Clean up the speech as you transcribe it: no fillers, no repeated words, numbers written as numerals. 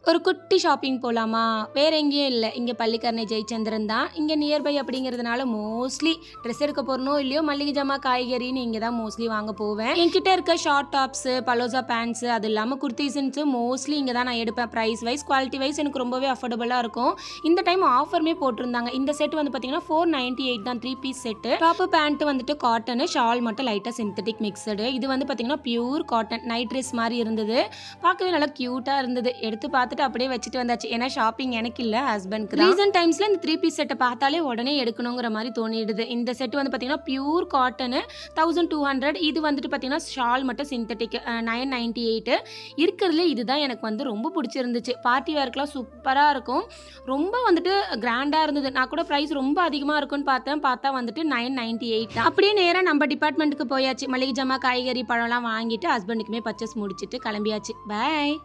ஒரு குட்டி ஷாப்பிங் போகலாமா? வேற எங்கேயும் இல்லை, இங்கே பள்ளிக்கரணை ஜெயச்சந்திரன் தான். இங்கே நியர்பை அப்படிங்கிறதுனால மோஸ்ட்லி ட்ரெஸ் எடுக்க போகிறனோ இல்லையோ மல்லிகை ஜாமா காய்கறின்னு இங்கே தான் மோஸ்ட்லி வாங்க போவேன். என்கிட்ட இருக்க ஷார்ட் டாப்ஸு, பலோசா பேண்ட்ஸு, அது இல்லாமல் குர்த்திஸுன்ட்டு மோஸ்ட்லி இங்கே தான் நான் எடுப்பேன். ப்ரைஸ் வைஸ் குவாலிட்டி வைஸ் எனக்கு ரொம்பவே அஃபோர்டபுளாக இருக்கும். இந்த டைம் ஆஃபருமே போட்டிருந்தாங்க. இந்த செட் வந்து பார்த்தீங்கன்னா 498 தான், 3 பீஸ் செட்டு. டாப்பு பேண்ட்டு வந்துட்டு காட்டனு, ஷால் மட்டும் லைட்டாக சிந்தட்டிக் மிக்சடு. இது வந்து பார்த்தீங்கன்னா பியூர் காட்டன் நைட் ட்ரெஸ் மாதிரி இருந்தது. பார்க்கவே நல்லா க்யூட்டாக இருந்தது. எடுத்து பார்த்துட்டு அப்படியே வச்சுட்டு வந்தாச்சு. ஏன்னா ஷாப்பிங் எனக்கு இல்லை, ஹஸ்பண்ட்க்கு. ரீசன்ட் டைம்ஸ்ல இந்த 3 பீஸ் செட்டை பார்த்தாலே உடனே எடுக்கணுங்கிற மாதிரி தோணிடுது. இந்த செட் வந்து பார்த்தீங்கன்னா பியூர் காட்டனு 1200. இது வந்துட்டு பார்த்தீங்கன்னா ஷால் மட்டும் சிந்தட்டிக் 998. இருக்கிறதுல இதுதான் எனக்கு வந்து ரொம்ப பிடிச்சிருந்துச்சு. பார்ட்டி வேர்க்கெலாம் சூப்பராக இருக்கும். ரொம்ப வந்துட்டு கிராண்டாக இருந்தது. நான் கூட ப்ரைஸ் ரொம்ப அதிகமாக இருக்குன்னு பார்த்தா வந்துட்டு 998 தான். அப்படியே நேராக நம்ம டிபார்ட்மெண்ட்டுக்கு போயாச்சு. மளிகை ஜாமா காய்கறி பழம்லாம் வாங்கிட்டு ஹஸ்பண்டுக்குமே பர்ச்சேஸ் முடிச்சுட்டு கிளம்பியாச்சு. பாய்.